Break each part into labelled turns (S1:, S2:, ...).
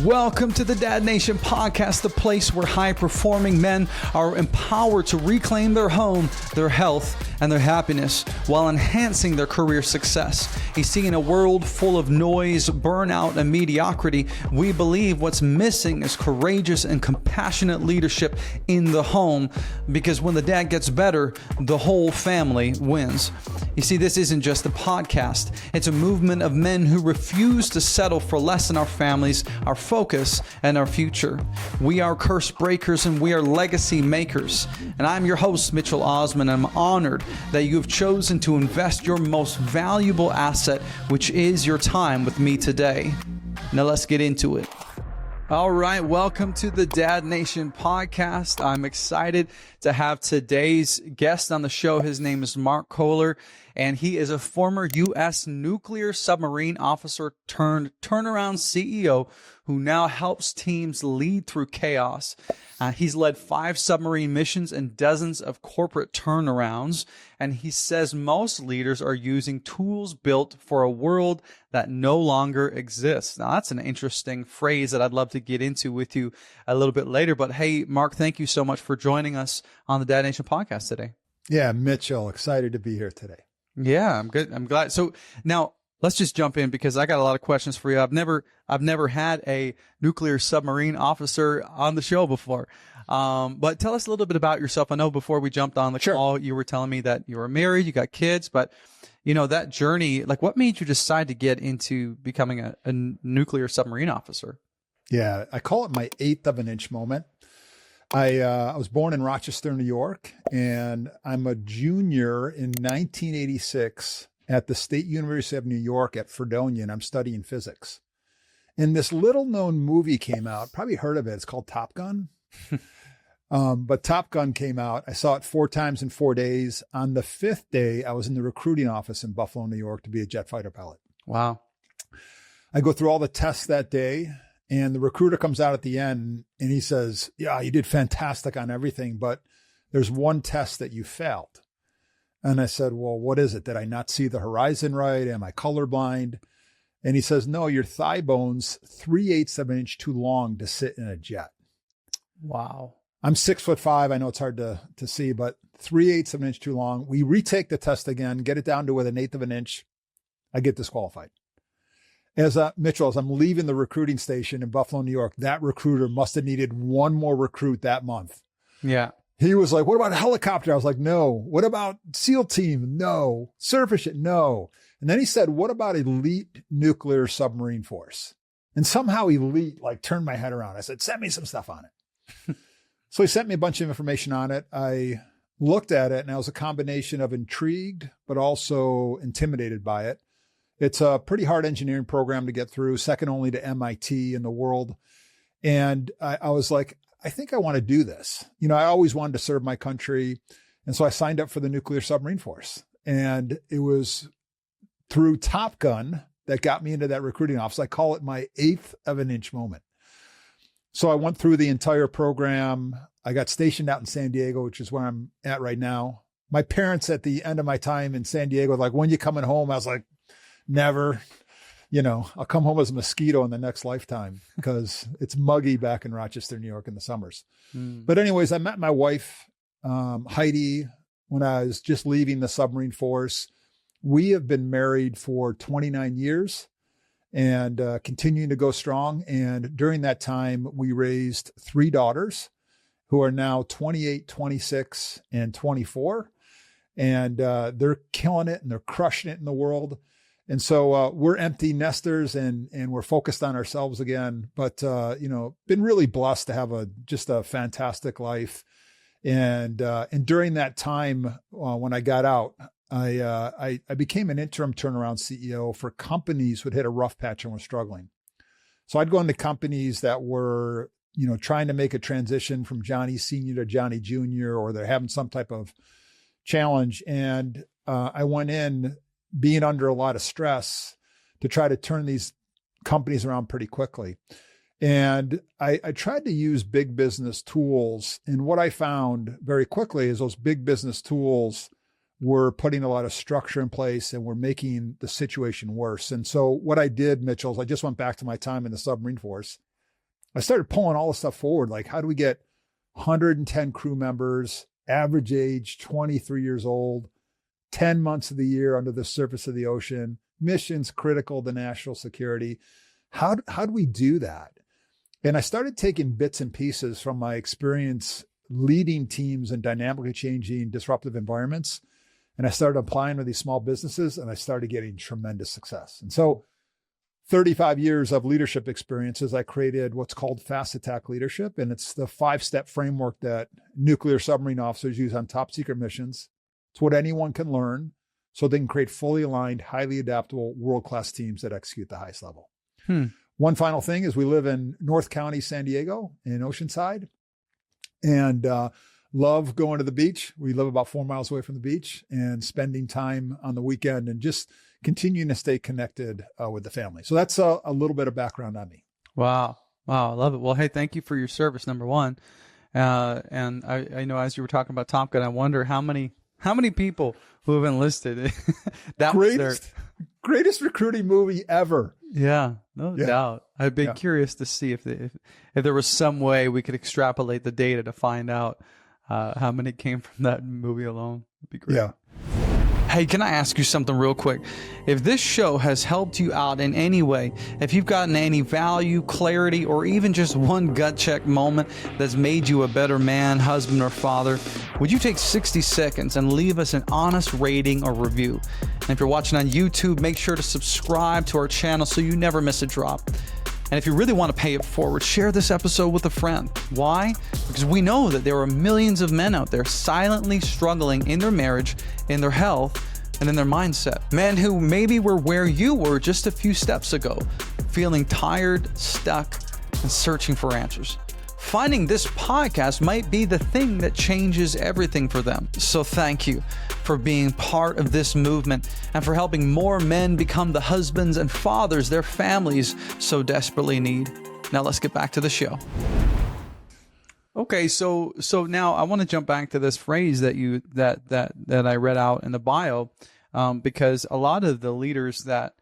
S1: Welcome to the Dad Nation podcast, the place where high-performing men are empowered to reclaim their home, their health, and their happiness while enhancing their career success. You see, in a world full of noise, burnout, and mediocrity, we believe what's missing is courageous and compassionate leadership in the home, because when the dad gets better, the whole family wins. You see, this isn't just a podcast. It's a movement of men who refuse to settle for less in our families, our focus, and our future. We are curse breakers and we are legacy makers. And I'm your host, Mitchell Osman, and I'm honored that you have chosen to invest your most valuable asset, which is your time, with me today. Now let's get into it. All right, welcome to the Dad Nation podcast. I'm excited to have today's guest on the show. His name is Marc Koehler, and he is a former U.S. nuclear submarine officer turned turnaround CEO who now helps teams lead through chaos. He's led 5 submarine missions and dozens of corporate turnarounds, and he says most leaders are using tools built for a world that no longer exists. Now, that's an interesting phrase that I'd love to get into with you a little bit later. But hey, Marc, thank you so much for joining us on the Dad Nation podcast today.
S2: Yeah, Mitchell, excited to be here today.
S1: Yeah, I'm good. I'm glad. So now let's just jump in, because I got a lot of questions for you. I've never had a nuclear submarine officer on the show before. But tell us a little bit about yourself. I know before we jumped on the call, you were telling me that you were married, you got kids, but you know, that journey, like what made you decide to get into becoming a nuclear submarine officer?
S2: Yeah, I call it my 1/8 of an inch moment. I was born in Rochester, New York, and I'm a junior in 1986 at the State University of New York at Fredonia, and I'm studying physics. And this little known movie came out, probably heard of it. It's called Top Gun. But Top Gun came out. I saw it 4 times in 4 days. On the 5th day, I was in the recruiting office in Buffalo, New York to be a jet fighter pilot.
S1: Wow.
S2: I go through all the tests that day, and the recruiter comes out at the end and he says, yeah, you did fantastic on everything, but there's one test that you failed. And I said, well, what is it? Did I not see the horizon right? Am I colorblind? And he says, no, your thigh bone's 3/8 of an inch too long to sit in a jet.
S1: Wow.
S2: I'm 6'5". I know it's hard to see, but 3/8 of an inch too long. We retake the test again, get it down to within 1/8 of an inch. I get disqualified. Mitchell, as I'm leaving the recruiting station in Buffalo, New York, that recruiter must have needed one more recruit that month.
S1: Yeah.
S2: He was like, what about a helicopter? I was like, no. What about SEAL team? No. Surface ship? No. And then he said, what about elite nuclear submarine force? And somehow elite turned my head around. I said, send me some stuff on it. So he sent me a bunch of information on it. I looked at it, and I was a combination of intrigued, but also intimidated by it. It's a pretty hard engineering program to get through, second only to MIT in the world. And I was like, I think I want to do this. You know, I always wanted to serve my country. And so I signed up for the nuclear submarine force. And it was through Top Gun that got me into that recruiting office. I call it my 1/8 of an inch moment. So I went through the entire program. I got stationed out in San Diego, which is where I'm at right now. My parents at the end of my time in San Diego were like, when you coming home? I was like, never. You know, I'll come home as a mosquito in the next lifetime, because it's muggy back in Rochester, New York in the summers. But anyways, I met my wife, Heidi, when I was just leaving the submarine force. We have been married for 29 years and continuing to go strong. And during that time, we raised 3 daughters who are now 28, 26, and 24. And they're killing it and they're crushing it in the world. And so we're empty nesters and we're focused on ourselves again, but, you know, been really blessed to have just a fantastic life. And during that time, when I got out, I became an interim turnaround CEO for companies who had hit a rough patch and were struggling. So I'd go into companies that were, you know, trying to make a transition from Johnny Senior to Johnny Junior, or they're having some type of challenge. And I went in being under a lot of stress to try to turn these companies around pretty quickly. And I tried to use big business tools. And what I found very quickly is those big business tools were putting a lot of structure in place and were making the situation worse. And so what I did, Mitchell, is I just went back to my time in the submarine force I started pulling all the stuff forward. Like, how do we get 110 crew members, average age 23 years old, 10 months of the year under the surface of the ocean, missions critical to national security? How do we do that? And I started taking bits and pieces from my experience leading teams in dynamically changing, disruptive environments. And I started applying to these small businesses, and I started getting tremendous success. And so 35 years of leadership experiences, I created what's called Fast Attack Leadership. And it's the 5-step framework that nuclear submarine officers use on top secret missions. It's what anyone can learn so they can create fully aligned, highly adaptable, world-class teams that execute the highest level. One final thing is we live in North County, San Diego in Oceanside, and love going to the beach. We live about 4 miles away from the beach and spending time on the weekend and just continuing to stay connected with the family. So that's a little bit of background on me.
S1: Wow. I love it. Well, hey, thank you for your service, number one. And I know as you were talking about Top Gun, I wonder how many people who have enlisted. That
S2: greatest recruiting movie ever.
S1: Yeah, no doubt. I'd be curious to see if there was some way we could extrapolate the data to find out how many came from that movie alone. It'd be great.
S2: Yeah.
S1: Hey, can I ask you something real quick? If this show has helped you out in any way, if you've gotten any value, clarity, or even just one gut check moment that's made you a better man, husband, or father, would you take 60 seconds and leave us an honest rating or review? And if you're watching on YouTube, make sure to subscribe to our channel so you never miss a drop. And if you really want to pay it forward, share this episode with a friend. Why? Because we know that there are millions of men out there silently struggling in their marriage, in their health, and in their mindset. Men who maybe were where you were just a few steps ago, feeling tired, stuck, and searching for answers. Finding this podcast might be the thing that changes everything for them. So thank you for being part of this movement and for helping more men become the husbands and fathers their families so desperately need. Now let's get back to the show. Okay, so now I want to jump back to this phrase that I read out in the bio, because a lot of the leaders that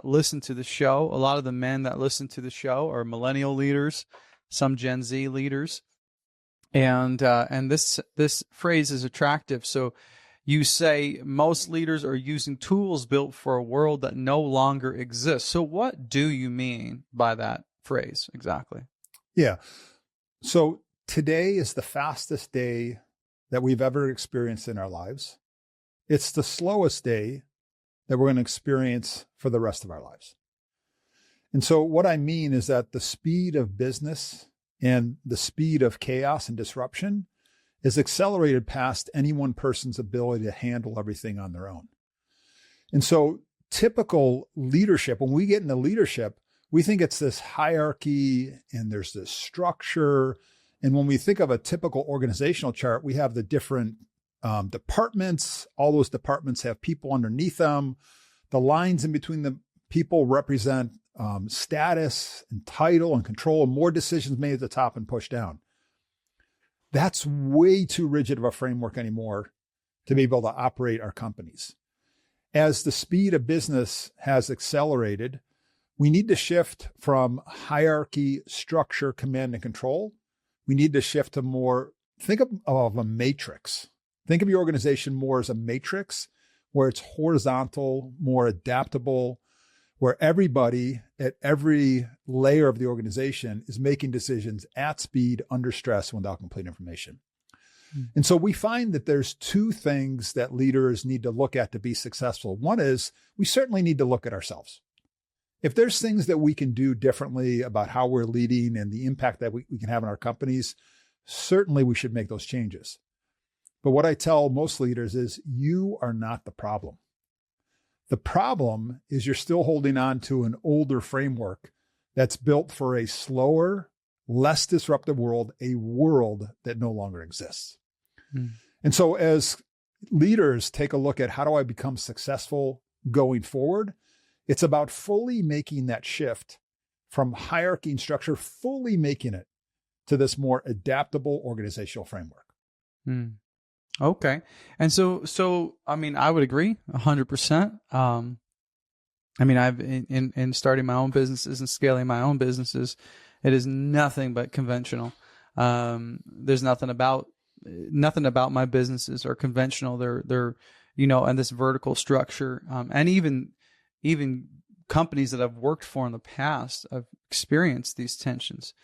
S1: listen to the show, a lot of the men that listen to the show are millennial leaders, some Gen Z leaders, and this phrase is attractive. So you say most leaders are using tools built for a world that no longer exists. So what do you mean by that phrase exactly?
S2: Yeah. So today is the fastest day that we've ever experienced in our lives. It's the slowest day that we're going to experience for the rest of our lives. And so what I mean is that the speed of business and the speed of chaos and disruption is accelerated past any one person's ability to handle everything on their own. And so typical leadership, when we get into leadership, we think it's this hierarchy and there's this structure. And when we think of a typical organizational chart, we have the different departments. All those departments have people underneath them. The lines in between the people represent status and title and control, and more decisions made at the top and pushed down. That's way too rigid of a framework anymore to be able to operate our companies. As the speed of business has accelerated, we need to shift from hierarchy, structure, command, and control. We need to shift to more, think of a matrix. Think of your organization more as a matrix where it's horizontal, more adaptable, where everybody at every layer of the organization is making decisions at speed, under stress, without complete information. And so we find that there's two things that leaders need to look at to be successful. One is we certainly need to look at ourselves. If there's things that we can do differently about how we're leading and the impact that we can have in our companies, certainly we should make those changes. But what I tell most leaders is you are not the problem. The problem is you're still holding on to an older framework that's built for a slower, less disruptive world, a world that no longer exists. And so as leaders take a look at how do I become successful going forward, it's about fully making that shift from hierarchy and structure, fully making it to this more adaptable organizational framework.
S1: Okay. And so, I mean, I would agree 100%. I mean, I've in starting my own businesses and scaling my own businesses, It is nothing but conventional. There's nothing about my businesses are conventional. They're and this vertical structure, and even companies that I've worked for in the past, I've experienced these tensions.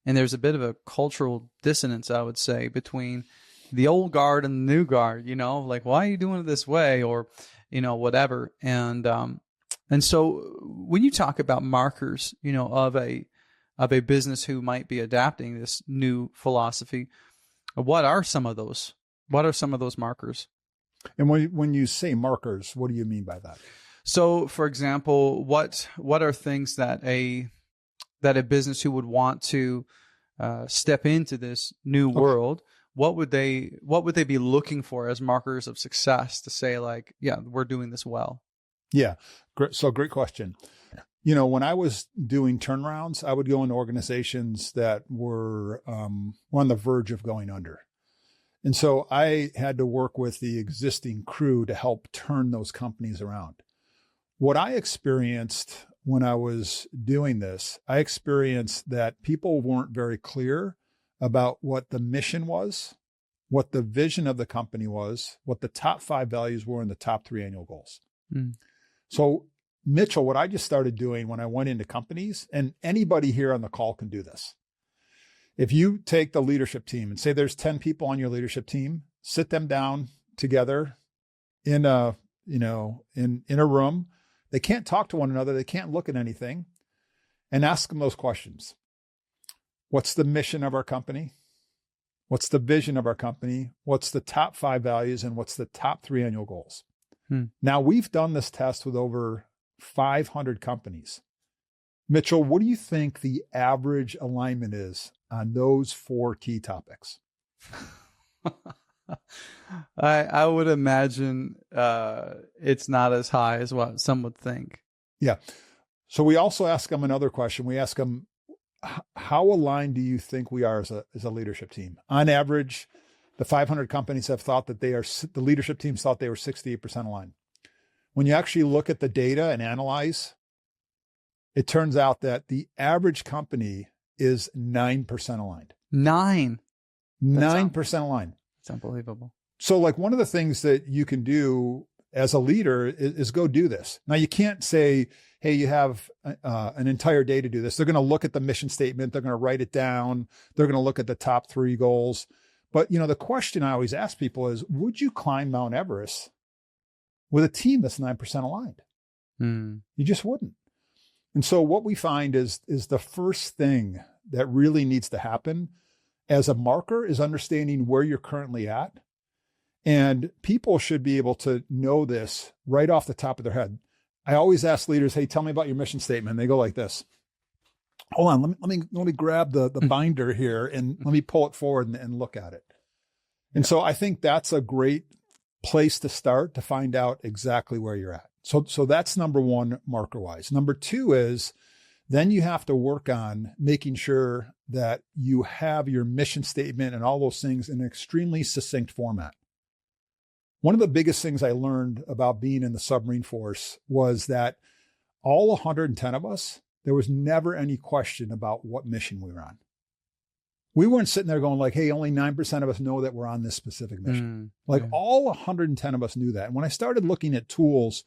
S1: And there's a bit of a cultural dissonance, I would say, between the old guard and the new guard, like, why are you doing it this way? Or, whatever. And so when you talk about markers, of a business who might be adapting this new philosophy, what are some of those? What are some of those markers?
S2: And when you say markers, what do you mean by that?
S1: So, for example, what are things that a business who would want to step into this new world, what would they be looking for as markers of success to say, like, yeah, we're doing this well?
S2: Yeah. So great question. When I was doing turnarounds, I would go into organizations that were on the verge of going under. And so I had to work with the existing crew to help turn those companies around. What I experienced when I was doing this, I experienced that people weren't very clear about what the mission was, what the vision of the company was, what the top 5 values were, and the top 3 annual goals. So, Mitchell, what I just started doing when I went into companies, and anybody here on the call can do this. If you take the leadership team and say there's 10 people on your leadership team, sit them down together in a room. They can't talk to one another. They can't look at anything, and ask them those questions. What's the mission of our company? What's the vision of our company? What's the top 5 values? And what's the top 3 annual goals? Now, we've done this test with over 500 companies. Mitchell, what do you think the average alignment is on those 4 key topics?
S1: I would imagine it's not as high as what some would think.
S2: Yeah. So we also ask them another question. We ask them, how aligned do you think we are as a leadership team? On average, the 500 companies have thought that the leadership teams thought they were 68% aligned. When you actually look at the data and analyze, it turns out that the average company is 9% aligned. 9% aligned.
S1: It's unbelievable.
S2: So, like, one of the things that you can do as a leader is go do this. Now, you can't say, hey, you have an entire day to do this. They're going to look at the mission statement. They're going to write it down. They're going to look at the top 3 goals. But, the question I always ask people is, would you climb Mount Everest with a team that's 9% aligned? You just wouldn't. And so what we find is the first thing that really needs to happen as a marker is understanding where you're currently at. And people should be able to know this right off the top of their head. I always ask leaders, hey, tell me about your mission statement. And they go like this. Hold on, let me grab the binder here and let me pull it forward and look at it. And so I think that's a great place to start to find out exactly where you're at. So that's number 1, marker wise. Number 2 is then you have to work on making sure that you have your mission statement and all those things in an extremely succinct format. One of the biggest things I learned about being in the submarine force was that all 110 of us, there was never any question about what mission we were on. We weren't sitting there going like, hey, only 9% of us know that we're on this specific mission. All 110 of us knew that. And when I started looking at tools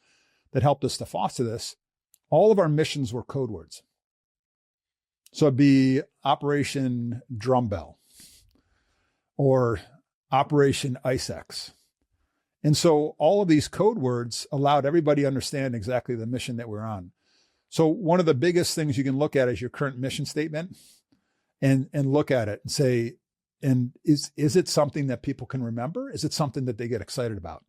S2: that helped us to foster this, all of our missions were code words. So it'd be Operation Drumbell or Operation IceX. And so all of these code words allowed everybody to understand exactly the mission that we're on. So one of the biggest things you can look at is your current mission statement and look at it and say, and is it something that people can remember? Is it something that they get excited about?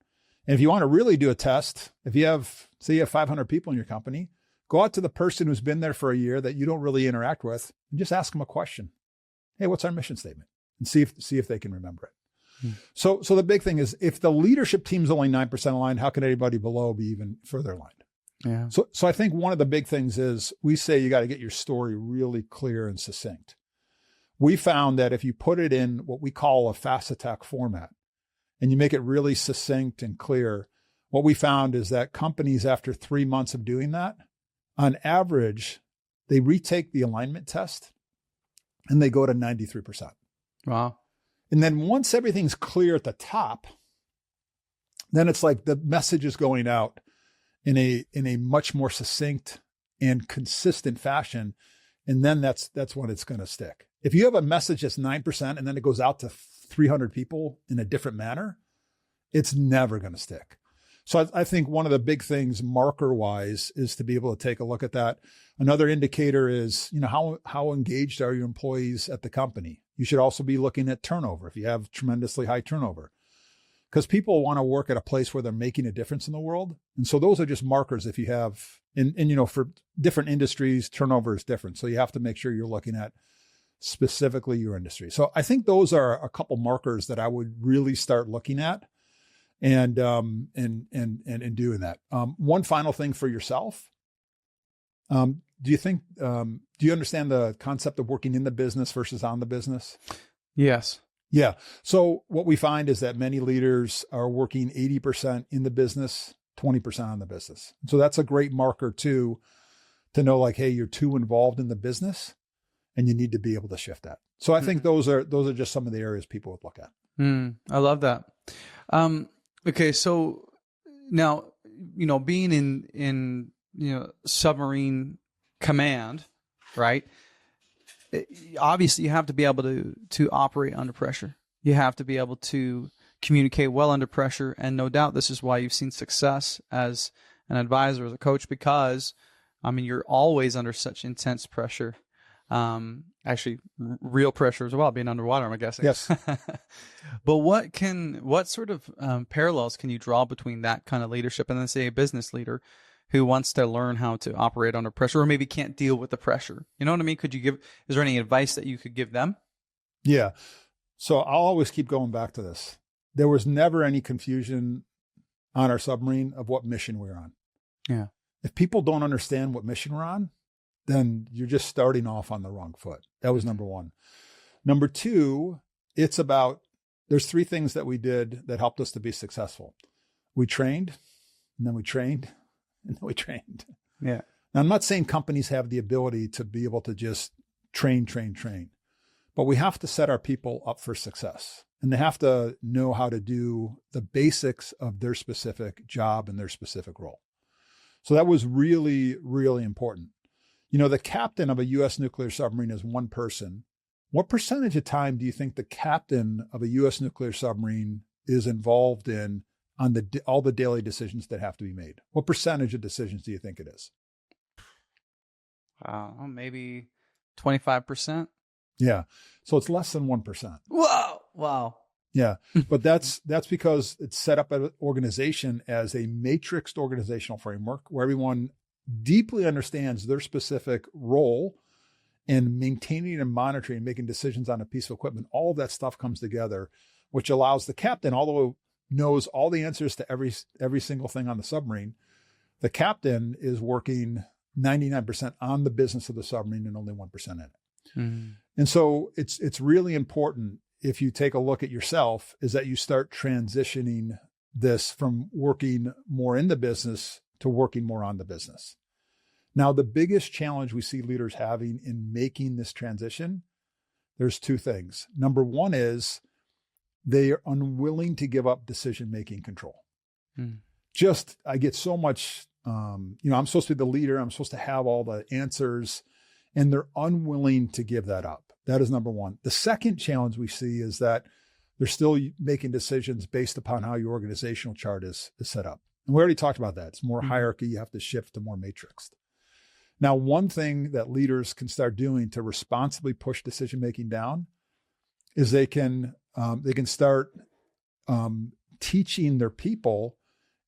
S2: And if you want to really do a test, if you have, say you have 500 people in your company, go out to the person who's been there for a year that you don't really interact with and just ask them a question. Hey, what's our mission statement? And see if they can remember it. So the big thing is, if the leadership team's only 9% aligned, how can anybody below be even further aligned?
S1: Yeah.
S2: So I think one of the big things is we say you got to get your story really clear and succinct. We found that if you put it in what we call a fast attack format and you make it really succinct and clear, what we found is that companies, after 3 months of doing that, on average, they retake the alignment test and they go to 93%.
S1: Wow.
S2: And then once everything's clear at the top, then it's like the message is going out in a much more succinct and consistent fashion. And then that's when it's going to stick. If you have a message that's 9% and then it goes out to 300 people in a different manner, it's never going to stick. So I think one of the big things marker wise is to be able to take a look at that. Another indicator is, how engaged are your employees at the company? You should also be looking at turnover if you have tremendously high turnover, because people want to work at a place where they're making a difference in the world. And so those are just markers. If you have, and for different industries, turnover is different. So you have to make sure you're looking at specifically your industry. So I think those are a couple markers that I would really start looking at and doing that. One final thing for yourself. Do you understand the concept of working in the business versus on the business?
S1: Yes.
S2: Yeah. So what we find is that many leaders are working 80% in the business, 20% on the business. So that's a great marker too, to know like, hey, you're too involved in the business and you need to be able to shift that. So I think those are just some of the areas people would look at.
S1: I love that. Okay. So now, being in submarine command, right? Obviously you have to be able to operate under pressure. You have to be able to communicate well under pressure. And no doubt this is why you've seen success as an advisor, as a coach, because you're always under such intense pressure. Actually real pressure as well, being underwater, I'm guessing.
S2: Yes.
S1: But what sort of parallels can you draw between that kind of leadership and then say a business leader who wants to learn how to operate under pressure or maybe can't deal with the pressure? You know what I mean? Is there any advice that you could give them?
S2: Yeah. So I'll always keep going back to this. There was never any confusion on our submarine of what mission we're on.
S1: Yeah.
S2: If people don't understand what mission we're on, then you're just starting off on the wrong foot. That was number one. Number two, there's three things that we did that helped us to be successful. We trained, and then we trained, and then we trained.
S1: Yeah.
S2: Now, I'm not saying companies have the ability to be able to just train, but we have to set our people up for success, and they have to know how to do the basics of their specific job and their specific role. So that was really, really important. The captain of a U.S. nuclear submarine is one person. What percentage of time do you think the captain of a U.S. nuclear submarine is involved in on all the daily decisions that have to be made? What percentage of decisions do you think it is?
S1: Maybe 25%.
S2: Yeah. So it's less than 1%.
S1: Whoa. Wow.
S2: Yeah. But that's because it's set up an organization as a matrixed organizational framework where everyone deeply understands their specific role and maintaining and monitoring and making decisions on a piece of equipment. All of that stuff comes together, which allows the captain, although knows all the answers to every single thing on the submarine, the captain is working 99% on the business of the submarine and only 1% in it. Mm-hmm. And so it's really important, if you take a look at yourself, is that you start transitioning this from working more in the business to working more on the business. Now, the biggest challenge we see leaders having in making this transition, there's two things. Number one is they are unwilling to give up decision-making control. I get so much, I'm supposed to be the leader. I'm supposed to have all the answers, and they're unwilling to give that up. That is number one. The second challenge we see is that they're still making decisions based upon how your organizational chart is set up. And we already talked about that. It's more hierarchy. You have to shift to more matrixed. Now, one thing that leaders can start doing to responsibly push decision-making down is they can start teaching their people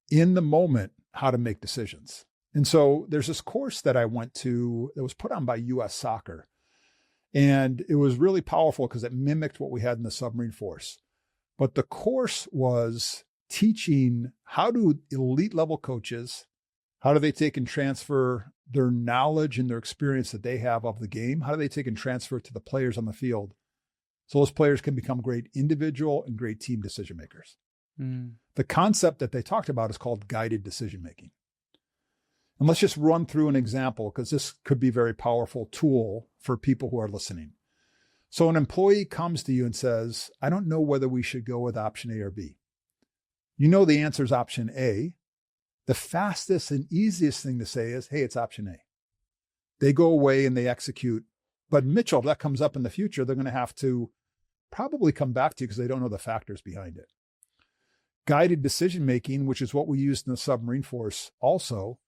S2: in the moment how to make decisions. And so there's this course that I went to that was put on by U.S. Soccer. And it was really powerful because it mimicked what we had in the submarine force. But the course was teaching how do elite level coaches, how do they take and transfer their knowledge and their experience that they have of the game? How do they take and transfer it to the players on the field so those players can become great individual and great team decision makers? The concept that they talked about is called guided decision making. And let's just run through an example, because this could be a very powerful tool for people who are listening. So an employee comes to you and says, I don't know whether we should go with option A or B. You know the answer is option A. The fastest and easiest thing to say is, hey, it's option A. They go away and they execute. But Mitchell, if that comes up in the future, they're going to have to probably come back to you because they don't know the factors behind it. Guided decision-making, which is what we used in the submarine force also,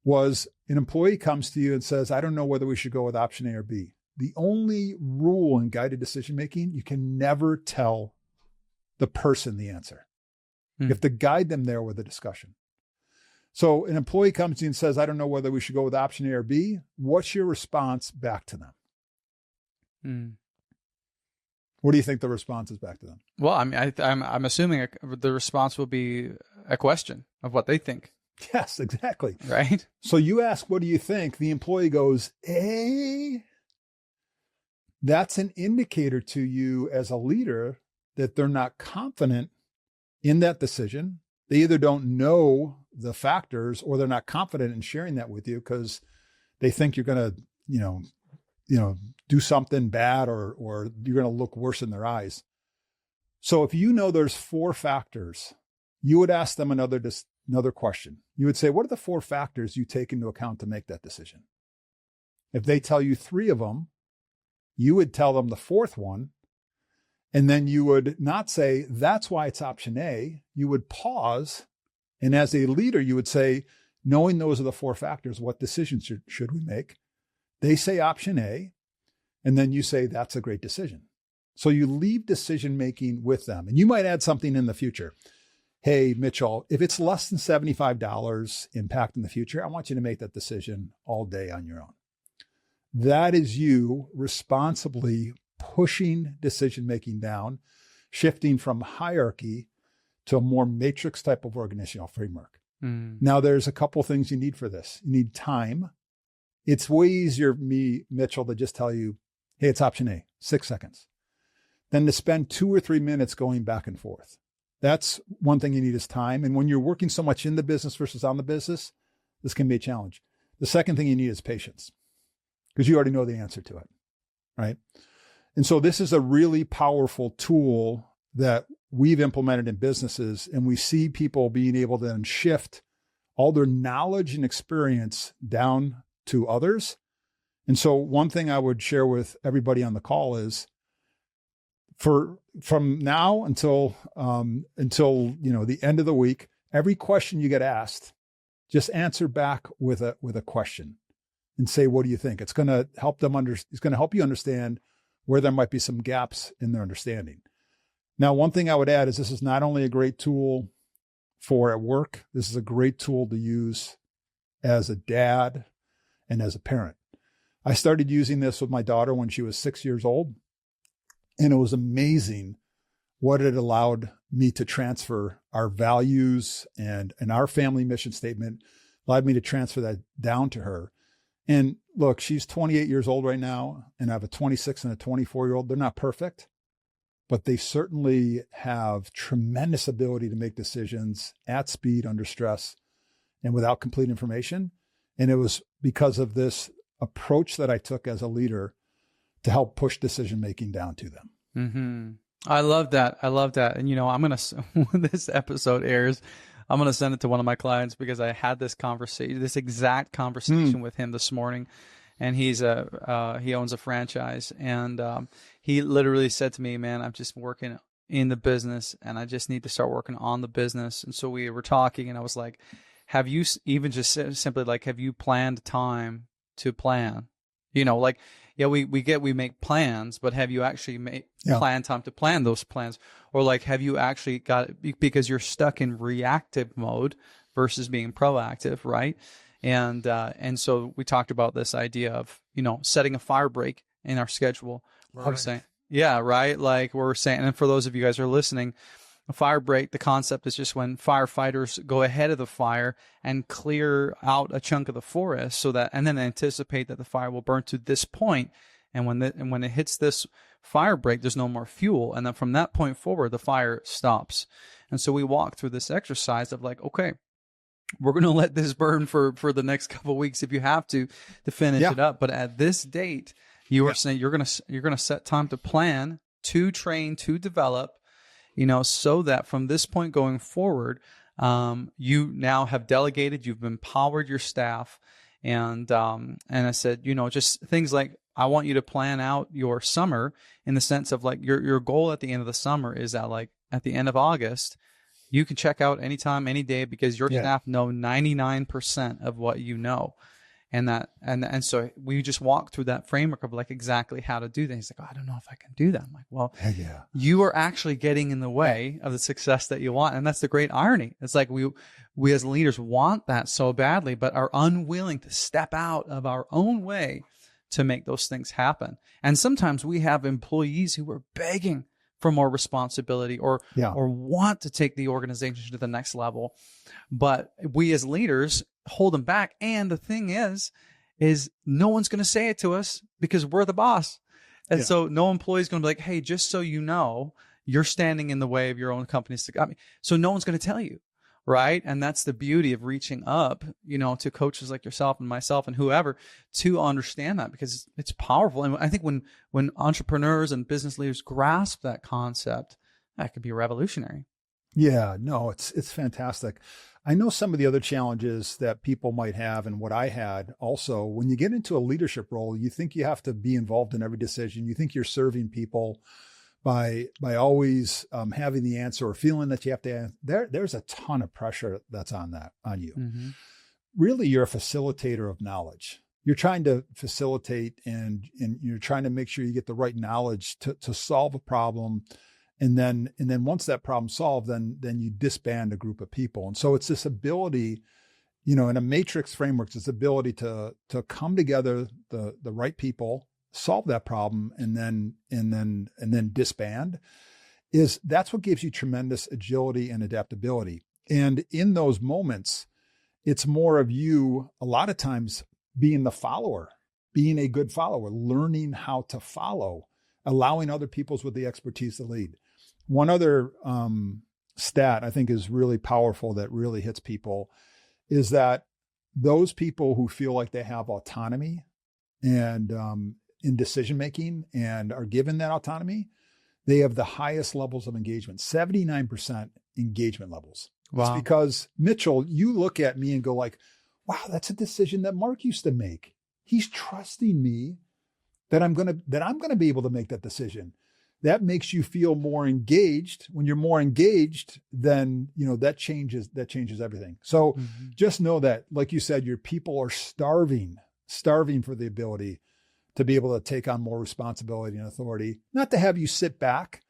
S2: was an employee comes to you and says, I don't know whether we should go with option A or B. The only rule in guided decision-making, you can never tell the person the answer. You have to guide them there with a discussion. So an employee comes to you and says, I don't know whether we should go with option A or B. What's your response back to them? What do you think the response is back to them?
S1: Well, I mean, I'm assuming the response will be a question of what they think.
S2: Yes, exactly.
S1: Right.
S2: So you ask, what do you think? The employee goes, A. That's an indicator to you as a leader that they're not confident in that decision. They either don't know the factors or they're not confident in sharing that with you because they think you're going to, do something bad or you're going to look worse in their eyes. So if you know there's 4 factors, you would ask them another question. You would say, what are the 4 factors you take into account to make that decision? If they tell you 3 of them, you would tell them the 4th one. And then you would not say, that's why it's option A. You would pause. And as a leader, you would say, knowing those are the 4 factors, what decisions should we make? They say option A. And then you say, that's a great decision. So you leave decision-making with them. And you might add something in the future. Hey, Mitchell, if it's less than $75 impact in the future, I want you to make that decision all day on your own. That is you responsibly pushing decision-making down, shifting from hierarchy to a more matrix type of organizational framework. Now, there's a couple things you need for this. You need time. It's way easier for me, Mitchell, to just tell you, hey, it's option A, 6 seconds, than to spend 2 or 3 minutes going back and forth. That's one thing you need is time. And when you're working so much in the business versus on the business, this can be a challenge. The second thing you need is patience because you already know the answer to it, right? And so this is a really powerful tool that we've implemented in businesses, and we see people being able to then shift all their knowledge and experience down to others. And so one thing I would share with everybody on the call is from now until the end of the week, every question you get asked, just answer back with a question and say, what do you think? It's going to help it's going to help you understand where there might be some gaps in their understanding. Now, one thing I would add is this is not only a great tool for at work, this is a great tool to use as a dad and as a parent. I started using this with my daughter when she was 6 years old, and it was amazing what it allowed me to transfer our values and our family mission statement, allowed me to transfer that down to her. And look, she's 28 years old right now, and I have a 26 and a 24-year-old. They're not perfect, but they certainly have tremendous ability to make decisions at speed, under stress, and without complete information. And it was because of this approach that I took as a leader to help push decision-making down to them.
S1: Mm-hmm. I love that. And, I'm going to, when this episode airs, I'm going to send it to one of my clients because I had this exact conversation with him this morning. And he owns a franchise. And he literally said to me, man, I'm just working in the business and I just need to start working on the business. And so we were talking and I was like, have you even just simply like, have you planned time to plan? We make plans, but have you actually planned time to plan those plans? Or like, have you actually got it because you're stuck in reactive mode versus being proactive, right? And so we talked about this idea of, setting a fire break in our schedule.
S2: Right.
S1: I was saying, yeah, right. Like we're saying, and for those of you guys who are listening, a fire break, the concept is just when firefighters go ahead of the fire and clear out a chunk of the forest and then anticipate that the fire will burn to this point. And when it hits this fire break, there's no more fuel. And then from that point forward, the fire stops. And so we walk through this exercise of like, okay, we're going to let this burn for the next couple of weeks if you have to finish it up. But at this date, You were saying you're going to set time to plan, to train, to develop, so that from this point going forward, you now have delegated, you've empowered your staff. And I said, just things like, I want you to plan out your summer in the sense of like your goal at the end of the summer is that like at the end of August, you can check out anytime, any day, because your staff know 99% of what you know. And so we just walked through that framework of like exactly how to do things. He's like, I don't know if I can do that. I'm like, well, you are actually getting in the way of the success that you want. And that's the great irony. It's like we as leaders want that so badly, but are unwilling to step out of our own way to make those things happen. And sometimes we have employees who are begging for more responsibility or want to take the organization to the next level. But we as leaders hold them back. And the thing is no one's going to say it to us because we're the boss. And so no employee is going to be like, hey, just so you know, you're standing in the way of your own company's. So no one's going to tell you. Right. And that's the beauty of reaching up, to coaches like yourself and myself and whoever to understand that, because it's powerful. And I think when entrepreneurs and business leaders grasp that concept, that could be revolutionary.
S2: Yeah, no, it's fantastic. I know some of the other challenges that people might have, and what I had also, when you get into a leadership role, you think you have to be involved in every decision. You think you're serving people by always having the answer or feeling that you have to. There's a ton of pressure that's on you. Mm-hmm. Really, you're a facilitator of knowledge. You're trying to facilitate and you're trying to make sure you get the right knowledge to solve a problem. And then once that problem's solved, then you disband a group of people. And so it's this ability, in a matrix framework, it's this ability to come together, the right people, solve that problem, and then disband. That's what gives you tremendous agility and adaptability. And in those moments, it's more of you, a lot of times, being the follower, being a good follower, learning how to follow, allowing other peoples with the expertise to lead. One other stat I think is really powerful that really hits people is that those people who feel like they have autonomy and in decision-making and are given that autonomy, they have the highest levels of engagement, 79% engagement levels. Wow. It's because, Mitchell, you look at me and go like, wow, that's a decision that Mark used to make. He's trusting me that I'm going to be able to make that decision. That makes you feel more engaged. When you're more engaged, then, that changes everything. So just know that, like you said, your people are starving for the ability to be able to take on more responsibility and authority, not to have you sit back,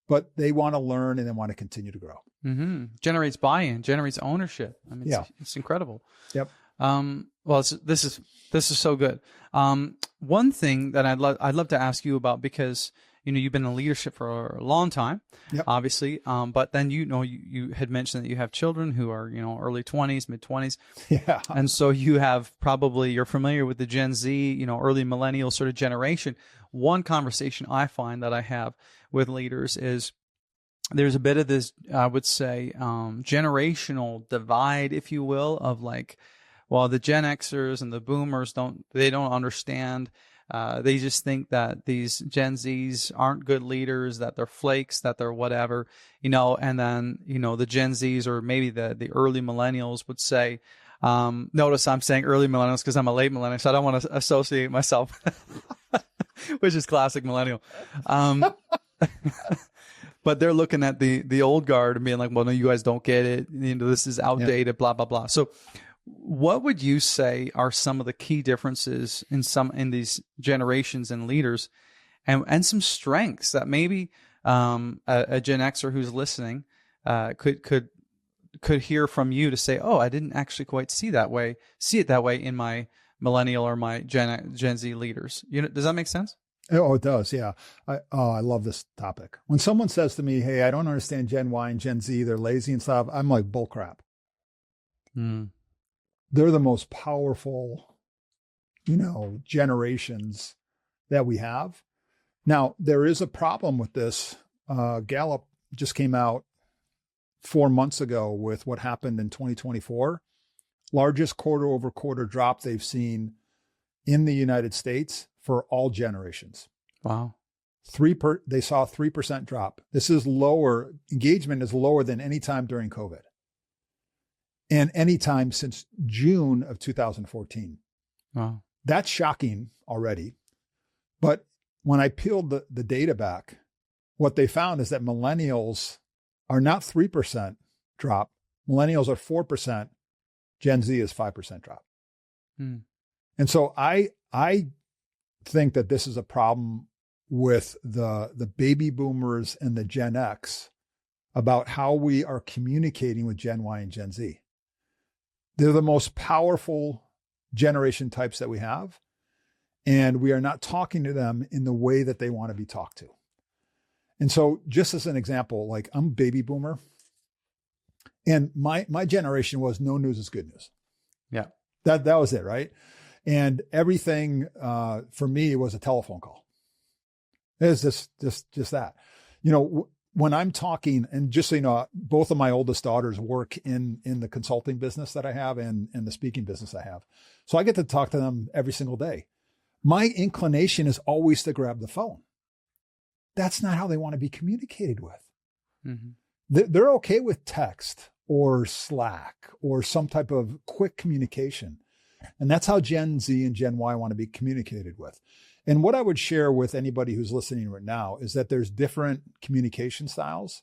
S2: but they want to learn and they want to continue to grow.
S1: Mm-hmm. Generates buy-in, generates ownership. I mean, it's incredible.
S2: Yep.
S1: Well, this is so good. One thing that I'd love to ask you about, because you've been in leadership for a long time, obviously. But then, you had mentioned that you have children who are, early 20s, mid 20s.
S2: Yeah.
S1: And so you're familiar with the Gen Z, early millennial sort of generation. One conversation I find that I have with leaders is there's a bit of this, I would say, generational divide, if you will, of like, well, the Gen Xers and the Boomers don't understand. They just think that these Gen Zs aren't good leaders, that they're flakes, that they're whatever, and then, the Gen Zs or maybe the early millennials would say, notice I'm saying early millennials because I'm a late millennial, so I don't want to associate myself, which is classic millennial. But they're looking at the old guard and being like, well, no, you guys don't get it. This is outdated, blah, blah, blah. So what would you say are some of the key differences in these generations and leaders, and some strengths that maybe a Gen Xer who's listening could hear from you to say, oh, I didn't actually quite see it that way in my millennial or my Gen Z leaders. Does that make sense?
S2: Oh, it does. Yeah. I love this topic. When someone says to me, hey, I don't understand Gen Y and Gen Z, they're lazy and stuff, I'm like, bull crap. They're the most powerful, generations that we have. Now, there is a problem with this. Gallup just came out 4 months ago with what happened in 2024. Largest quarter-over-quarter drop they've seen in the United States for all generations.
S1: Wow.
S2: They saw a 3% drop. This is lower. Engagement is lower than any time during COVID and any time since June of 2014.
S1: Wow.
S2: That's shocking already. But when I peeled the data back, what they found is that millennials are not 3% drop. Millennials are 4%. Gen Z is 5% drop.
S1: Hmm.
S2: And so I think that this is a problem with the baby boomers and the Gen X about how we are communicating with Gen Y and Gen Z. They're the most powerful generation types that we have. And we are not talking to them in the way that they want to be talked to. And so just as an example, like I'm a baby boomer and my generation was no news is good news.
S1: Yeah.
S2: That was it. Right. And everything for me was a telephone call. It's just that, when I'm talking, and just so you know, both of my oldest daughters work in the consulting business that I have and the speaking business I have. So I get to talk to them every single day. My inclination is always to grab the phone. That's not how they want to be communicated with.
S1: Mm-hmm.
S2: They're okay with text or Slack or some type of quick communication. And that's how Gen Z and Gen Y want to be communicated with. And what I would share with anybody who's listening right now is that there's different communication styles.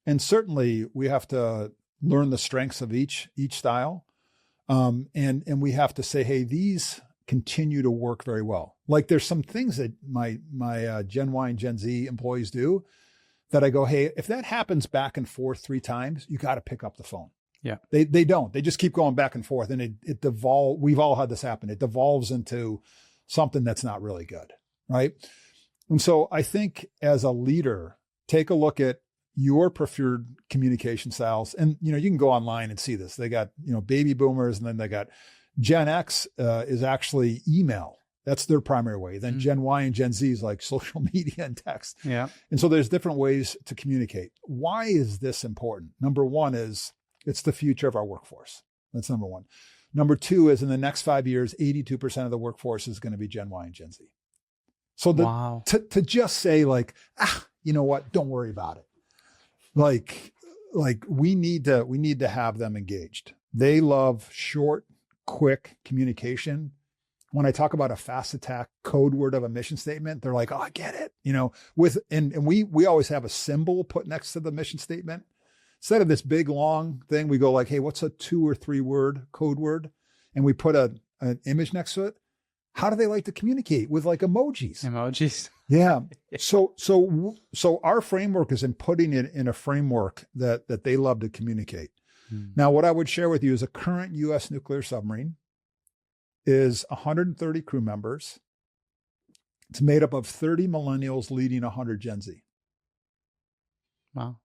S2: And certainly we have to learn the strengths of each style. And we have to say, hey, these continue to work very well. Like there's some things that my Gen Y and Gen Z employees do that I go, hey, if that happens back and forth 3 times, you got to pick up the phone.
S1: Yeah.
S2: They don't. They just keep going back and forth. And it devolves. We've all had this happen. It devolves into something that's not really good. Right. And so I think as a leader, take a look at your preferred communication styles. And, you can go online and see this. They got, baby boomers, and then they got Gen X is actually email. That's their primary way. Then Gen Y and Gen Z is like social media and text.
S1: Yeah.
S2: And so there's different ways to communicate. Why is this important? Number one is it's the future of our workforce. That's number one. Number two is in the next 5 years, 82% of the workforce is going to be Gen Y and Gen Z. So
S1: Wow.
S2: to just say like, you know what, don't worry about it. Like we need to have them engaged. They love short, quick communication. When I talk about a fast attack code word of a mission statement, they're like, oh, I get it. And we always have a symbol put next to the mission statement. Instead of this big, long thing, we go like, hey, what's a 2 or 3 word code word? And we put an image next to it. How do they like to communicate? With like emojis.
S1: Emojis.
S2: Yeah. So our framework is in putting it in a framework that they love to communicate. Now, what I would share with you is a current U.S. nuclear submarine is 130 crew members. It's made up of 30 millennials leading 100 Gen Z.
S1: Wow.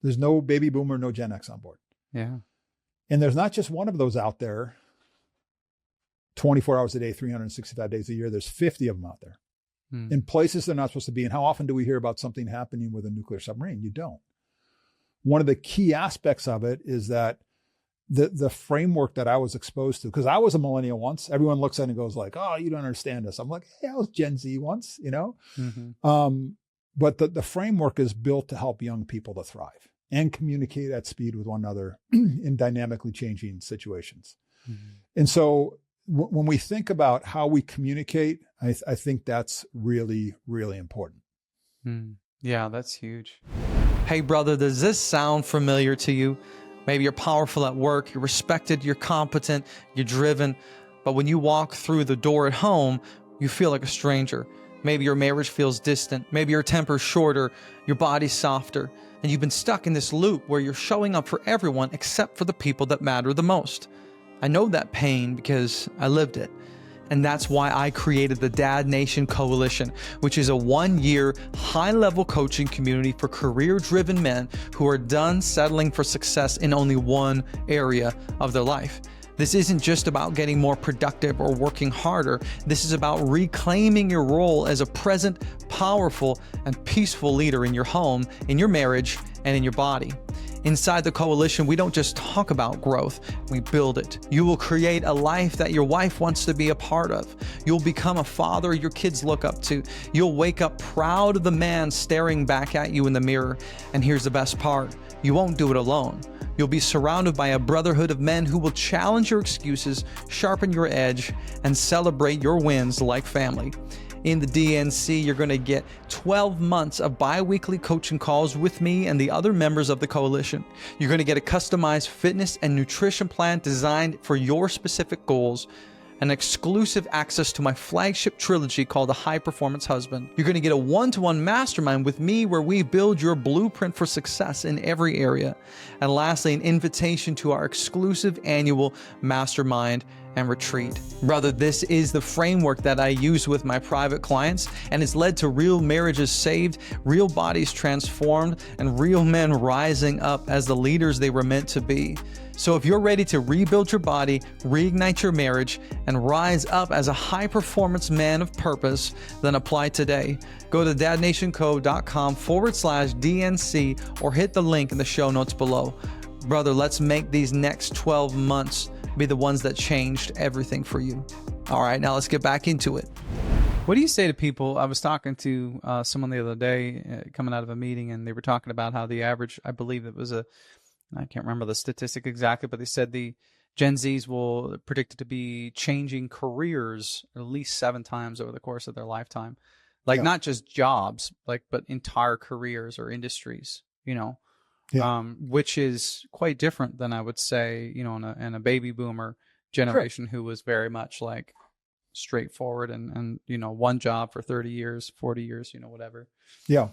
S2: There's no baby boomer, no Gen X on board.
S1: Yeah.
S2: And there's not just one of those out there 24 hours a day, 365 days a year. There's 50 of them out there in places they're not supposed to be. And how often do we hear about something happening with a nuclear submarine? You don't. One of the key aspects of it is that the framework that I was exposed to, because I was a millennial once, everyone looks at it and goes like, oh, you don't understand this. I'm like, hey, I was Gen Z once, But the framework is built to help young people to thrive and communicate at speed with one another in dynamically changing situations. And so when we think about how we communicate, I think that's really, really important.
S1: Yeah, that's huge. Hey, brother, does this sound familiar to you? Maybe you're powerful at work, you're respected, you're competent, you're driven, but when you walk through the door at home, you feel like a stranger. Maybe your marriage feels distant. Maybe your temper's shorter, your body's softer, and you've been stuck in this loop where you're showing up for everyone except for the people that matter the most. I know that pain because I lived it. And that's why I created the Dad Nation Coalition, which is a 1-year high-level coaching community for career-driven men who are done settling for success in only one area of their life. This isn't just about getting more productive or working harder. This is about reclaiming your role as a present, powerful, and peaceful leader in your home, in your marriage, and in your body. Inside the coalition, we don't just talk about growth, we build it. You will create a life that your wife wants to be a part of. You'll become a father your kids look up to. You'll wake up proud of the man staring back at you in the mirror. And here's the best part, you won't do it alone. You'll be surrounded by a brotherhood of men who will challenge your excuses, sharpen your edge, and celebrate your wins like family. In the DNC, you're going to get 12 months of bi-weekly coaching calls with me and the other members of the coalition. You're going to get a customized fitness and nutrition plan designed for your specific goals, and exclusive access to my flagship trilogy called The High Performance Husband. You're going to get a one-to-one mastermind with me where we build your blueprint for success in every area. And lastly, an invitation to our exclusive annual mastermind and retreat. Brother, this is the framework that I use with my private clients, and it's led to real marriages saved, real bodies transformed, and real men rising up as the leaders they were meant to be. So if you're ready to rebuild your body, reignite your marriage, and rise up as a high-performance man of purpose, then apply today. Go to dadnationco.com/DNC or hit the link in the show notes below. Brother, let's make these next 12 months be the ones that changed everything for you. All right, now let's get back into it. What do you say to people? I was talking to someone the other day coming out of a meeting, and they were talking about how the average, I believe it was I can't remember the statistic exactly, but they said the Gen Zs will predicted to be changing careers at least 7 times over the course of their lifetime. Like not just jobs, but entire careers or industries, which is quite different than I would say, in a baby boomer generation who was very much like straightforward and one job for 30 years, 40 years, whatever.
S2: Yeah.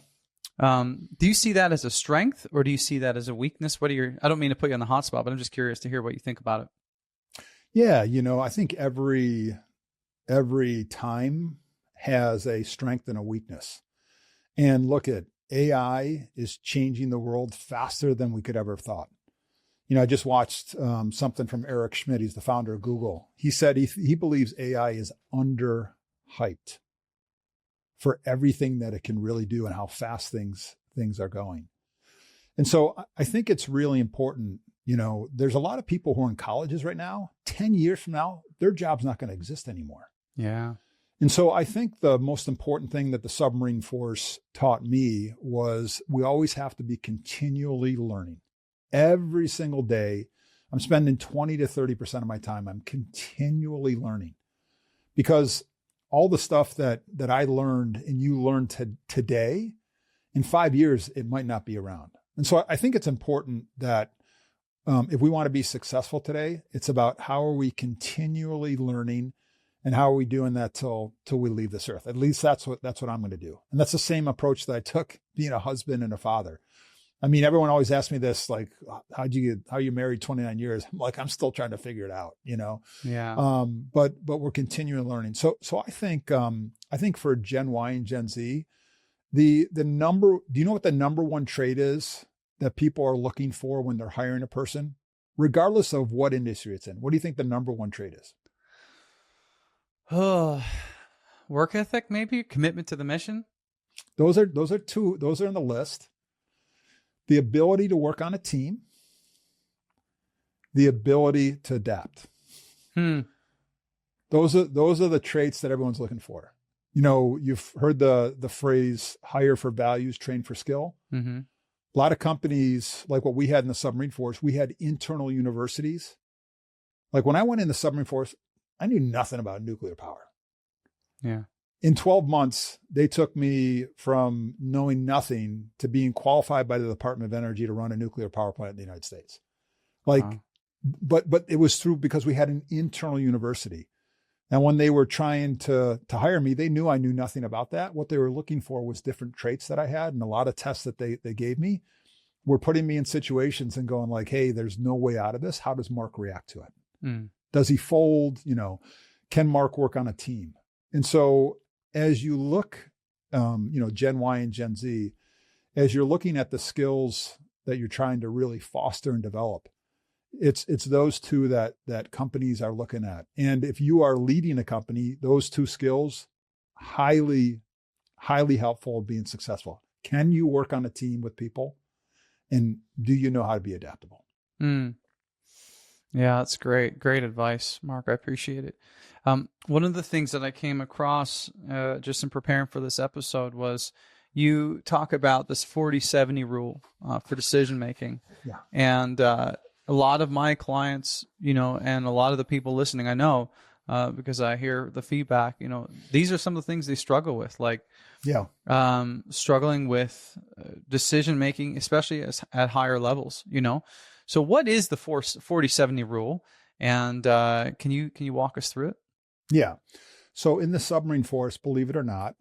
S1: Do you see that as a strength or do you see that as a weakness? I don't mean to put you on the hot spot, but I'm just curious to hear what you think about it.
S2: Yeah. I think every time has a strength and a weakness. And look at AI is changing the world faster than we could ever have thought. I just watched something from Eric Schmidt. He's the founder of Google. He said he believes AI is underhyped for everything that it can really do and how fast things are going. And so I think it's really important. There's a lot of people who are in colleges right now, 10 years from now, their job's not going to exist anymore.
S1: Yeah.
S2: And so I think the most important thing that the submarine force taught me was we always have to be continually learning. Every single day, I'm spending 20 to 30% of my time, I'm continually learning. Because all the stuff that I learned and you learned today, in 5 years, it might not be around. And so I think it's important that if we want to be successful today, it's about how are we continually learning and how are we doing that till we leave this earth? At least that's what I'm going to do. And that's the same approach that I took being a husband and a father. I mean, everyone always asks me this, like, how you married 29 years? I'm like, I'm still trying to figure it out,
S1: Yeah.
S2: But we're continuing learning. So I think for Gen Y and Gen Z, do you know what the number one trait is that people are looking for when they're hiring a person, regardless of what industry it's in? What do you think the number one trait is?
S1: Work ethic, maybe commitment to the mission.
S2: Those are two. Those are in the list. The ability to work on a team, the ability to adapt. Those are the traits that everyone's looking for. You've heard the phrase hire for values, train for skill.
S1: Mm-hmm.
S2: A lot of companies, like what we had in the submarine force, we had internal universities. Like when I went in the submarine force, I knew nothing about nuclear power.
S1: Yeah.
S2: In 12 months, they took me from knowing nothing to being qualified by the Department of Energy to run a nuclear power plant in the United States. But it was because we had an internal university. And when they were trying to hire me, they knew I knew nothing about that. What they were looking for was different traits that I had. And a lot of tests that they gave me were putting me in situations and going like, hey, there's no way out of this. How does Mark react to it? Does he fold? Can Mark work on a team? And so as you look, Gen Y and Gen Z, as you're looking at the skills that you're trying to really foster and develop, it's those two that companies are looking at. And if you are leading a company, those two skills, highly, highly helpful of being successful. Can you work on a team with people? And do you know how to be adaptable?
S1: Mm. Yeah, that's great. Great advice, Mark. I appreciate it. One of the things that I came across just in preparing for this episode was you talk about this 40-70 rule for decision making.
S2: Yeah.
S1: And a lot of my clients, and a lot of the people listening, I know, because I hear the feedback, these are some of the things they struggle with, like struggling with decision making, especially at higher levels, So what is the 40-70 rule? And can you walk us through it?
S2: Yeah. So in the submarine force, believe it or not,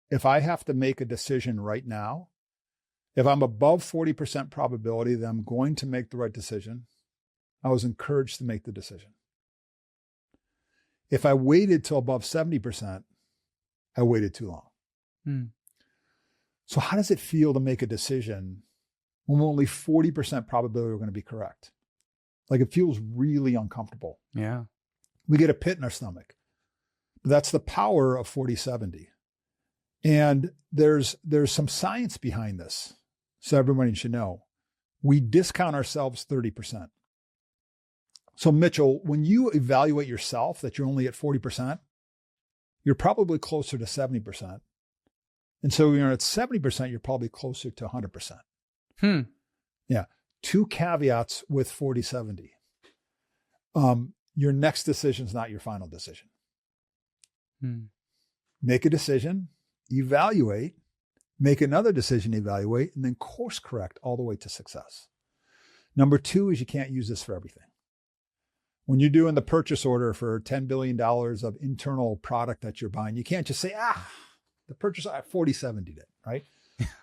S2: if I have to make a decision right now, if I'm above 40% probability that I'm going to make the right decision, I was encouraged to make the decision. If I waited till above 70%, I waited too long. So how does it feel to make a decision when only 40% probability we're going to be correct? Like, it feels really uncomfortable.
S1: Yeah.
S2: We get a pit in our stomach. That's the power of 40-70. And there's some science behind this. So everybody should know. We discount ourselves 30%. So Mitchell, when you evaluate yourself that you're only at 40%, you're probably closer to 70%. And so when you're at 70%, you're probably closer to 100%. Yeah. 2 caveats with 40-70. Your next decision is not your final decision. Make a decision, evaluate, make another decision, evaluate, and then course correct all the way to success. Number 2 is you can't use this for everything. When you're doing the purchase order for $10 billion of internal product that you're buying, you can't just say, the purchase 40-70 did, right?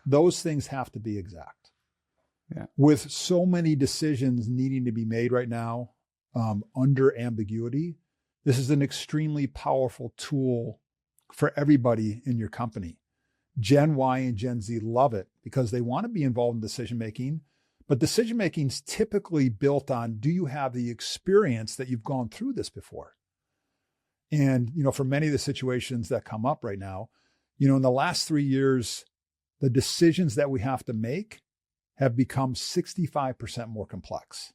S2: Those things have to be exact.
S1: Yeah.
S2: With so many decisions needing to be made right now under ambiguity, this is an extremely powerful tool for everybody in your company. Gen Y and Gen Z love it because they want to be involved in decision-making, but decision-making is typically built on, do you have the experience that you've gone through this before? And, for many of the situations that come up right now, in the last 3 years, the decisions that we have to make have become 65% more complex.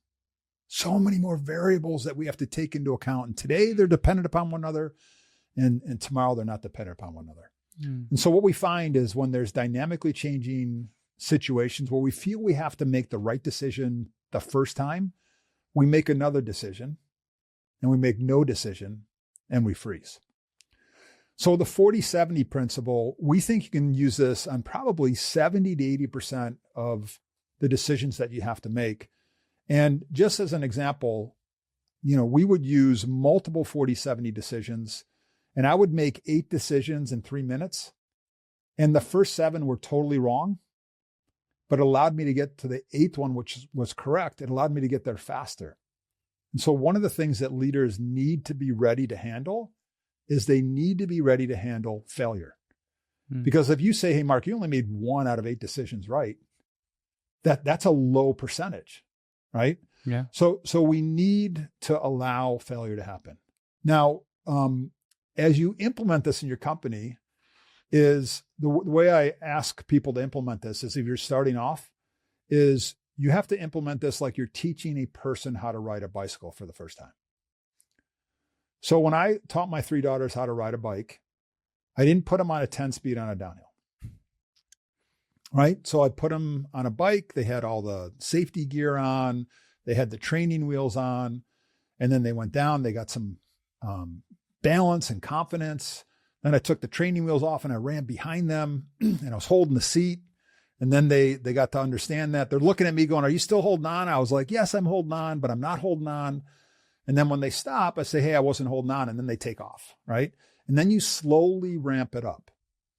S2: So many more variables that we have to take into account. And today they're dependent upon one another, and tomorrow they're not dependent upon one another. And so what we find is when there's dynamically changing situations where we feel we have to make the right decision the first time, we make another decision and we make no decision and we freeze. So the 40-70 principle, we think you can use this on probably 70 to 80% of the decisions that you have to make. And just as an example, we would use multiple 40-70 decisions, and I would make 8 decisions in 3 minutes. And the first 7 were totally wrong, but it allowed me to get to the 8th one, which was correct. It allowed me to get there faster. And so one of the things that leaders need to be ready to handle is they need to be ready to handle failure. Because if you say, hey, Mark, you only made 1 out of 8 decisions right, that's a low percentage, right?
S1: Yeah.
S2: So we need to allow failure to happen. Now, as you implement this in your company, is the way I ask people to implement this is, if you're starting off, is you have to implement this like you're teaching a person how to ride a bicycle for the first time. So when I taught my 3 daughters how to ride a bike, I didn't put them on a 10-speed on a downhill, right? So I put them on a bike. They had all the safety gear on. They had the training wheels on. And then they went down. They got some balance and confidence. Then I took the training wheels off and I ran behind them and I was holding the seat. And then they got to understand that. They're looking at me going, are you still holding on? I was like, yes, I'm holding on, but I'm not holding on. And then when they stop, I say, hey, I wasn't holding on. And then they take off, right? And then you slowly ramp it up.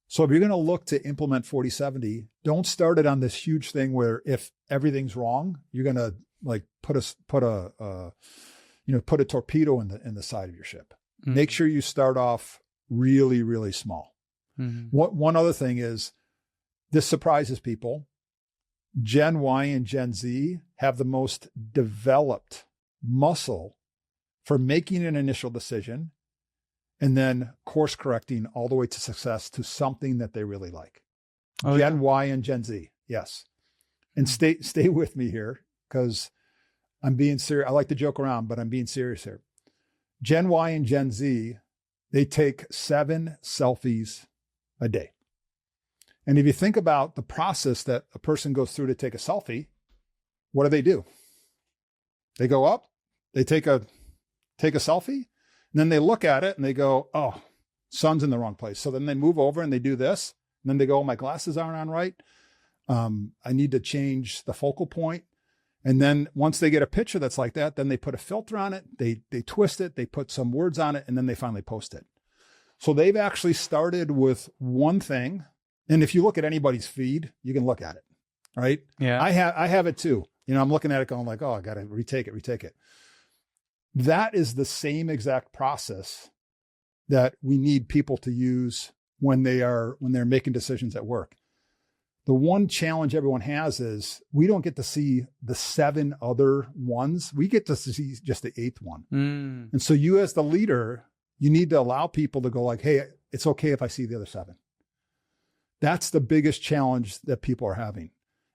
S2: So if you're going to look to implement 40-70, don't start it on this huge thing where if everything's wrong, you're going to like put a torpedo in the side of your ship. Make sure you start off really, really small. One other thing is, this surprises people. Gen Y and Gen Z have the most developed muscle for making an initial decision and then course correcting all the way to success to something that they really like. Gen Y and Gen Z. Yes. And stay with me here, because I'm being serious. I like to joke around, but I'm being serious here. Gen Y and Gen Z, they take 7 selfies a day. And if you think about the process that a person goes through to take a selfie, what do? They go up, they take a selfie, and then they look at it and they go, oh, sun's in the wrong place. So then they move over and they do this. And then they go, oh, my glasses aren't on right. I need to change the focal point. And then once they get a picture that's like that, then they put a filter on it. They twist it, they put some words on it, and then they finally post it. So they've actually started with one thing. And if you look at anybody's feed, you can look at it, right?
S1: Yeah.
S2: I have it too. I'm looking at it going like, oh, I got to retake it. That is the same exact process that we need people to use when they're making decisions at work. The one challenge everyone has is we don't get to see the 7 other ones. We get to see just the 8th one. And so you as the leader, you need to allow people to go like, hey, it's okay if I see the other 7. That's the biggest challenge that people are having.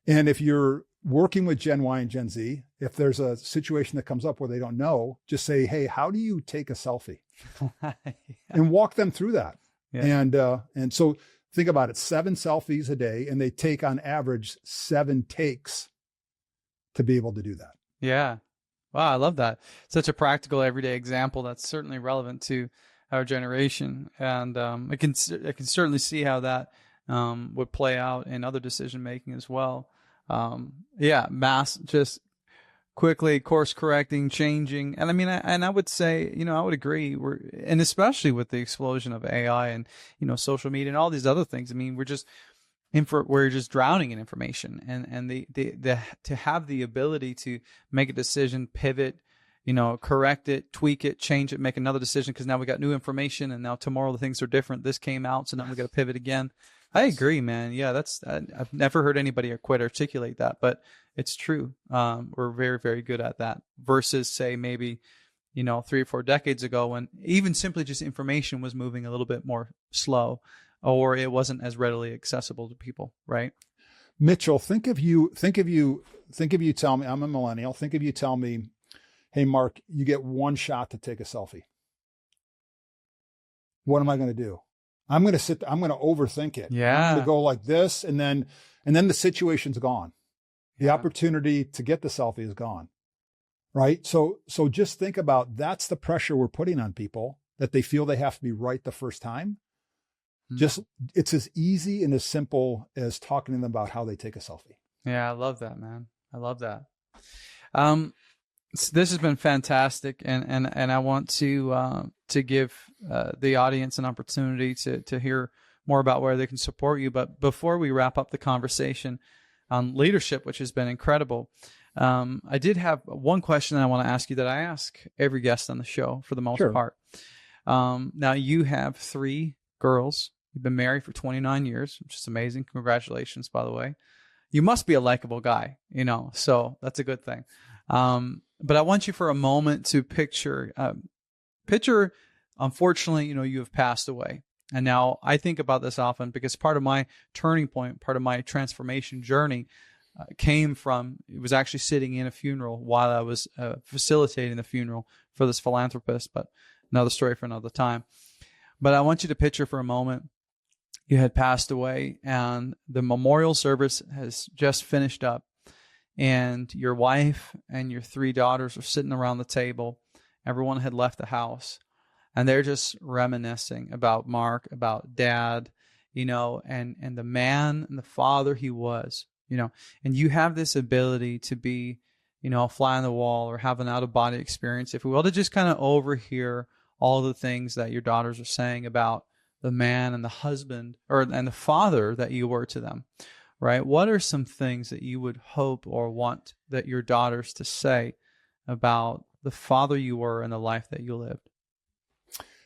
S2: And if you're working with Gen Y and Gen Z, if there's a situation that comes up where they don't know, just say, hey, how do you take a selfie? And walk them through that. Yeah. And so think about it, 7 selfies a day, and they take on average 7 takes to be able to do that.
S1: Yeah. Wow. I love that. Such a practical everyday example that's certainly relevant to our generation. And I can certainly see how that would play out in other decision-making as well. Mass just quickly course correcting, changing. And I mean, I would say, I would agree. And especially with the explosion of AI and, social media and all these other things. I mean, we're just drowning in information, and to have the ability to make a decision, pivot, correct it, tweak it, change it, make another decision, because now we got new information, and now tomorrow the things are different. This came out, so now we got to pivot again. I agree, man. Yeah, I've never heard anybody quite articulate that, but it's true. We're very, very good at that versus, say, maybe, 3 or 4 decades ago, when even simply just information was moving a little bit more slow, or it wasn't as readily accessible to people, right?
S2: Mitchell, think of you tell me, I'm a millennial. Think of you tell me, hey, Mark, you get one shot to take a selfie. What am I going to do? I'm going to overthink it.
S1: Yeah.
S2: I'm going to go like this. And then the situation's gone. The opportunity to get the selfie is gone. Right. So just think about, that's the pressure we're putting on people, that they feel they have to be right the first time. Just, it's as easy and as simple as talking to them about how they take a selfie.
S1: Yeah. I love that, man. I love that. This has been fantastic. And I want to give the audience an opportunity to hear more about where they can support you. But before we wrap up the conversation on leadership, which has been incredible, I did have one question I want to ask you that I ask every guest on the show for the most part. Now, you have 3 girls. You've been married for 29 years, which is amazing. Congratulations, by the way. You must be a likable guy, so that's a good thing. But I want you for a moment to picture, unfortunately, you have passed away. And now I think about this often because part of my turning point, part of my transformation journey came from, it was actually sitting in a funeral while I was facilitating the funeral for this philanthropist, but another story for another time. But I want you to picture for a moment, you had passed away and the memorial service has just finished up, and your wife and your 3 daughters are sitting around the table. Everyone had left the house, and they're just reminiscing about Mark, about Dad, and the man and the father he was, and you have this ability to be, a fly on the wall or have an out-of-body experience, if we will, to just kind of overhear all the things that your daughters are saying about the man and the husband and the father that you were to them, right? What are some things that you would hope or want that your daughters to say about the father you were and the life that you lived?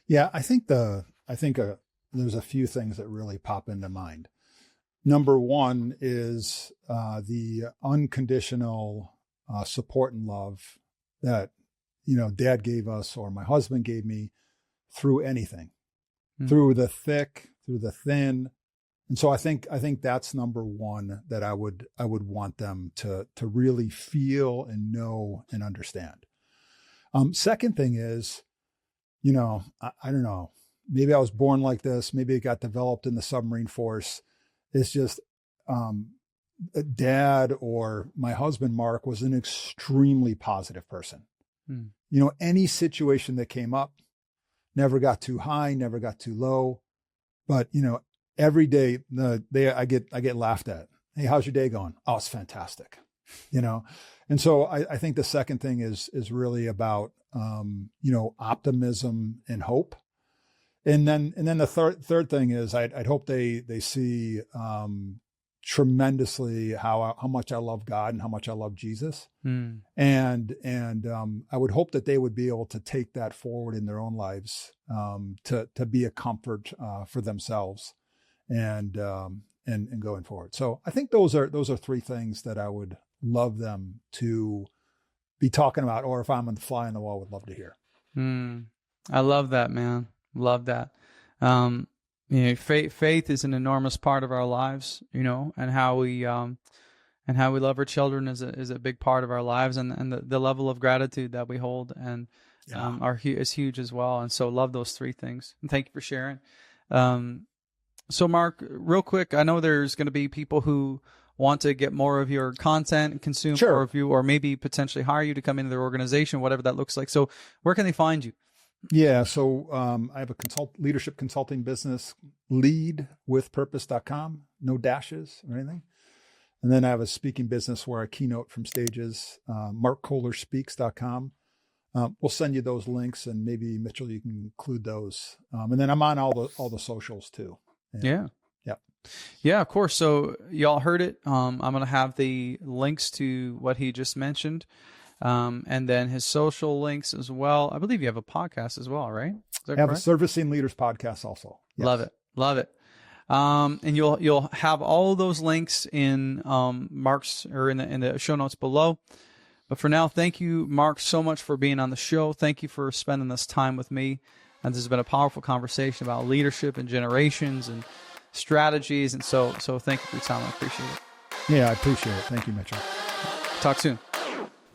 S2: Yeah, I think there's a few things that really pop into mind. Number one is the unconditional support and love that, Dad gave us or my husband gave me through anything, through the thick, through the thin, And so I think that's number one that I would want them to really feel and know and understand. Second thing is, I don't know, maybe I was born like this. Maybe it got developed in the submarine force. It's just, Dad or my husband, Mark, was an extremely positive person. Any situation that came up, never got too high, never got too low. But, every day I get laughed at. Hey, how's your day going? Oh, it's fantastic. And so I think the second thing is really about, optimism and hope. And then the third thing is I'd hope they see, tremendously how much I love God and how much I love Jesus. And I would hope that they would be able to take that forward in their own lives, to be a comfort, for themselves and going forward. So I think those are three things that I would love them to be talking about, or if I'm on the fly on the wall, would love to hear.
S1: I love that, man. Love that. Faith is an enormous part of our lives, and how we love our children is a big part of our lives, and the level of gratitude that we hold and is huge as well. And so love those three things. And thank you for sharing. So Mark, real quick, I know there's going to be people who want to get more of your content and consume more of you, or maybe potentially hire you to come into their organization, whatever that looks like. So where can they find you?
S2: Yeah. So I have a leadership consulting business, leadwithpurpose.com, no dashes or anything. And then I have a speaking business where I keynote from stages, markkoehlerspeaks.com. We'll send you those links, and maybe Mitchell, you can include those. And then I'm on all the socials too.
S1: Yeah. Yeah, of course. So y'all heard it. I'm going to have the links to what he just mentioned. And then his social links as well. I believe you have a podcast as well, right?
S2: I have a Servicing Leaders podcast also. Yes.
S1: Love it. And you'll have all of those links in Mark's, or in the show notes below. But for now, thank you, Mark, so much for being on the show. Thank you for spending this time with me. And this has been a powerful conversation about leadership and generations and strategies. And so thank you for your time. I appreciate it.
S2: Yeah, I appreciate it. Thank you, Mitchell.
S1: Talk soon.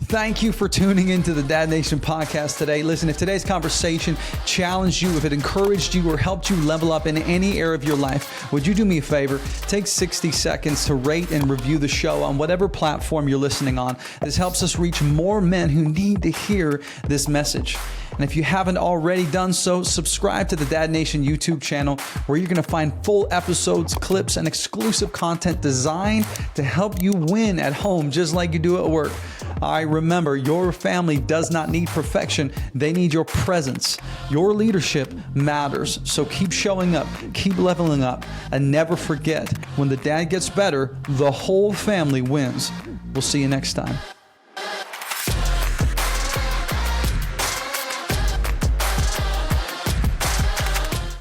S1: Thank you for tuning into the Dad Nation podcast today. Listen, if today's conversation challenged you, if it encouraged you or helped you level up in any area of your life, would you do me a favor? Take 60 seconds to rate and review the show on whatever platform you're listening on. This helps us reach more men who need to hear this message. And if you haven't already done so, subscribe to the Dad Nation YouTube channel, where you're going to find full episodes, clips, and exclusive content designed to help you win at home just like you do at work. Remember, your family does not need perfection. They need your presence. Your leadership matters. So keep showing up, keep leveling up, and never forget, when the dad gets better, the whole family wins. We'll see you next time.